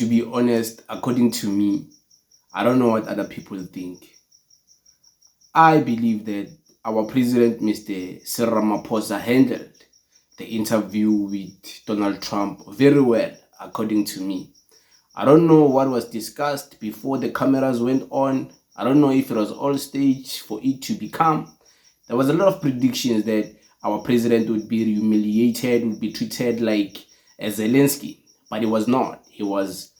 to be honest, according to me, I don't know what other people think. I believe that our president, Mr. Cyril Ramaphosa, handled the interview with Donald Trump very well, according to me. I don't know what was discussed before the cameras went on. I don't know if it was all staged for it to become. There was a lot of predictions that our president would be humiliated, would be treated like a Zelensky, but it was not. He was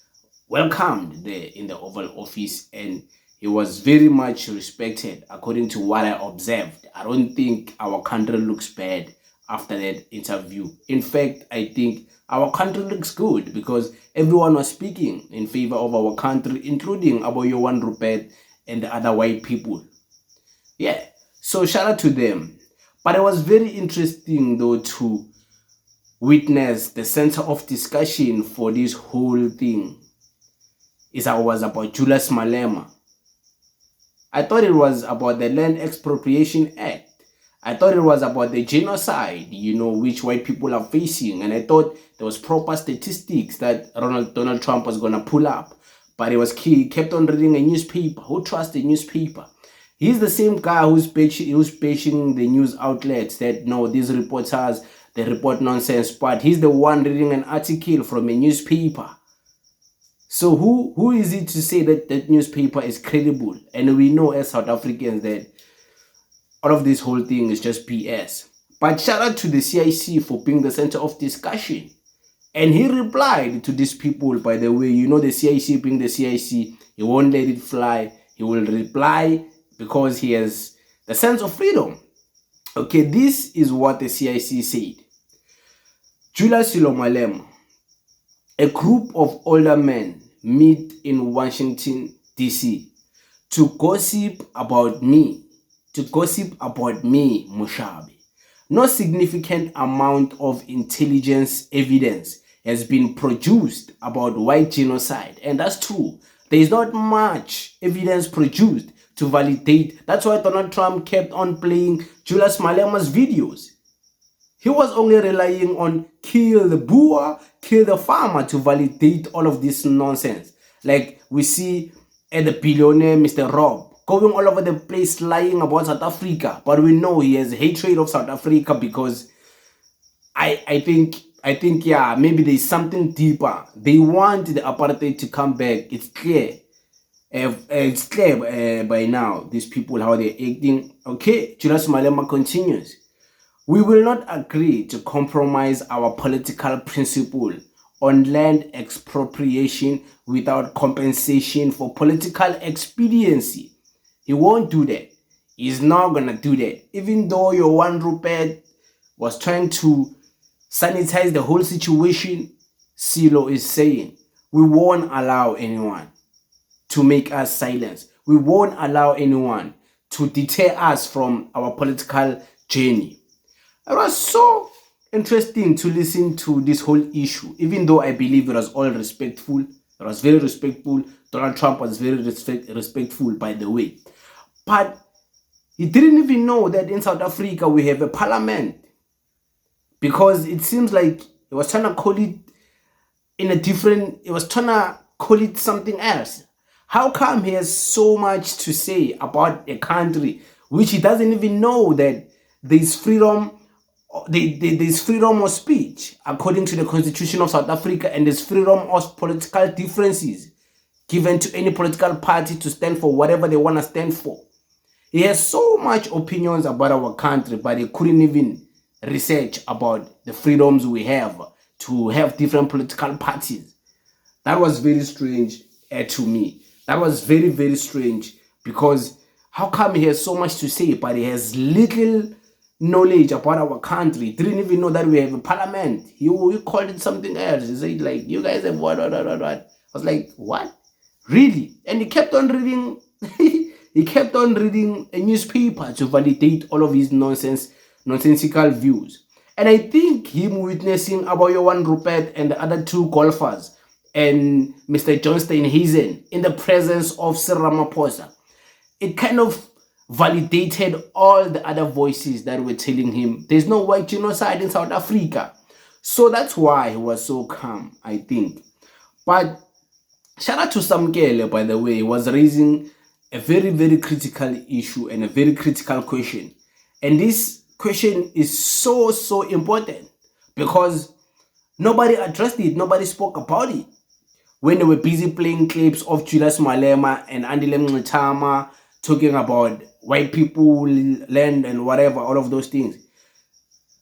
welcomed there in the Oval Office and he was very much respected according to what I observed. I don't think our country looks bad after that interview. In fact, I think our country looks good because everyone was speaking in favor of our country, including our Johan, Rupert, and the other white people. Yeah, so shout out to them. But it was very interesting though to witness the center of discussion for this whole thing was about Julius Malema. I thought it was about the Land Expropriation Act. I thought it was about the genocide, which white people are facing. And I thought there was proper statistics that Donald Trump was going to pull up. But he kept on reading a newspaper. Who trusts the newspaper? He's the same guy who's bashing the news outlets that, no, these reporters, they report nonsense. But he's the one reading an article from a newspaper. So who is it to say that that newspaper is credible? And we know as South Africans that all of this whole thing is just BS. But shout out to the CIC for being the center of discussion. And he replied to these people, by the way, the CIC being the CIC, he won't let it fly. He will reply because he has the sense of freedom. Okay, this is what the CIC said. Julius Malema, a group of older men meet in Washington, D.C. to gossip about me, Mushabi. No significant amount of intelligence evidence has been produced about white genocide. And that's true. There is not much evidence produced to validate. That's why Donald Trump kept on playing Julius Malema's videos. He was only relying on kill the Boer, kill the farmer to validate all of this nonsense. Like we see at the billionaire Mr. Rob going all over the place lying about South Africa. But we know he has hatred of South Africa because I think, yeah, maybe there's something deeper. They want the apartheid to come back. It's clear. It's clear by now, these people, how they're acting. Okay, Julius Malema continues. We will not agree to compromise our political principle on land expropriation without compensation for political expediency. He won't do that. He's not going to do that. Even though Johan Rupert was trying to sanitize the whole situation, Silo is saying, we won't allow anyone to make us silence. We won't allow anyone to deter us from our political journey. It was so interesting to listen to this whole issue, even though I believe it was all respectful. It was very respectful. Donald Trump was very respectful, by the way. But he didn't even know that in South Africa we have a parliament. Because it seems like he was trying to call it something else. How come he has so much to say about a country which he doesn't even know that there's freedom of speech according to the Constitution of South Africa, and there's freedom of political differences given to any political party to stand for whatever they want to stand for. He has so much opinions about our country, but he couldn't even research about the freedoms we have to have different political parties. That was very strange to me. That was very, very strange, because how come he has so much to say, but he has little knowledge about our country? He didn't even know that we have a parliament. He called it something else. He said, like, you guys have what. I was like, what? Really? And he kept on reading he kept on reading a newspaper to validate all of his nonsensical views. And I think him witnessing about Johan Rupert and the other two golfers and Mr. John Steenhuisen in the presence of Cyril Ramaphosa, it kind of validated all the other voices that were telling him there's no white genocide in South Africa. So that's why he was so calm, I think. But Shout out to Samkele, by the way. He was raising a very, very critical issue and a very critical question. And this question is so, so important because nobody addressed it. Nobody spoke about it. When they were busy playing clips of Julius Malema and Andile Mngxitama talking about white people, land and whatever, all of those things.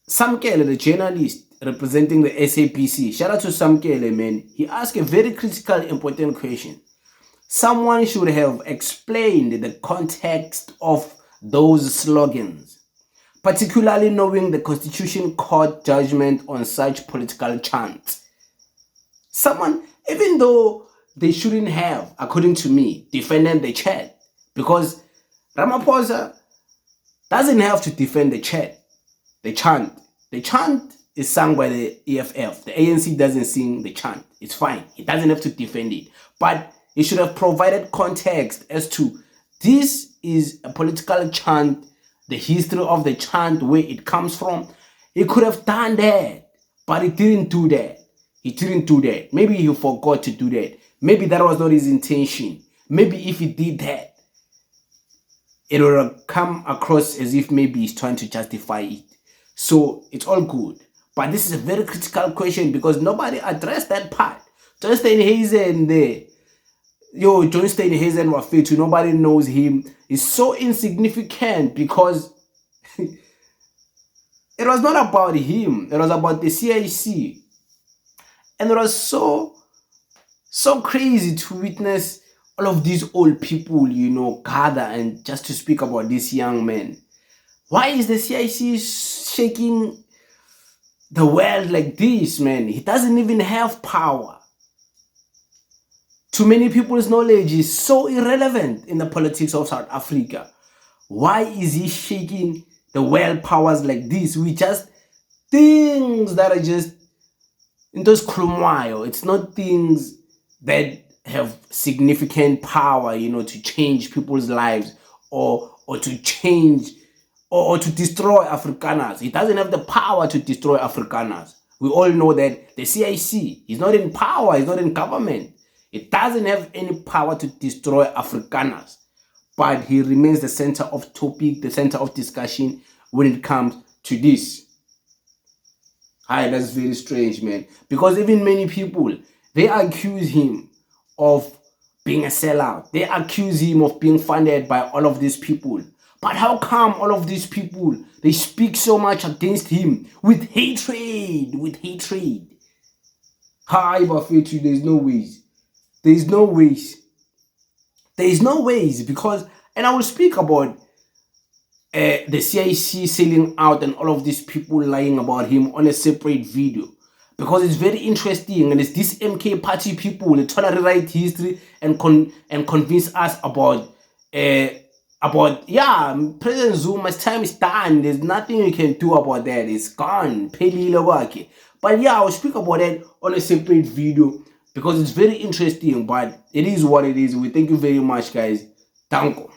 Samkele, the journalist representing the SAPC, shout out to Samkele, man. He asked a very critical, important question. Someone should have explained the context of those slogans, particularly knowing the Constitution Court judgment on such political chants. Someone, even though they shouldn't have, according to me, defended the chant, because Ramaphosa doesn't have to defend the chant. The chant. The chant is sung by the EFF. The ANC doesn't sing the chant. It's fine. He doesn't have to defend it. But he should have provided context as to this is a political chant, the history of the chant, where it comes from. He could have done that, but he didn't do that. He didn't do that. Maybe he forgot to do that. Maybe that was not his intention. Maybe if he did that, it would have come across as if maybe he's trying to justify it. So it's all good. But this is a very critical question because nobody addressed that part. John Steenhuisen there. John Steenhuisen Wafetu, nobody knows him. He's so insignificant because it was not about him. It was about the CIC. And it was so crazy to witness all of these old people, gather and just to speak about this young man. Why is the CIC shaking the world like this, man? He doesn't even have power. To many people's knowledge is so irrelevant in the politics of South Africa. Why is he shaking the world powers like this? We just things that are just in those krumwayo. It's not things that have significant power, to change people's lives or to change or to destroy Afrikaners. He doesn't have the power to destroy Afrikaners. We all know that the CIC is not in power, it's not in government. It doesn't have any power to destroy Afrikaners. But he remains the center of topic, the center of discussion when it comes to this. That's very strange, man. Because even many people, they accuse him of being a sellout. They accuse him of being funded by all of these people. But how come all of these people, they speak so much against him with hatred, Hi, Bafetu, there's no ways. There's no ways because, and I will speak about the CIC selling out and all of these people lying about him on a separate video. Because it's very interesting and it's these MK party people, they try to rewrite history and convince us about President Zuma's time is done. There's nothing you can do about that. It's gone. But yeah, I'll speak about that on a separate video because it's very interesting, but it is what it is. We thank you very much, guys. Danko.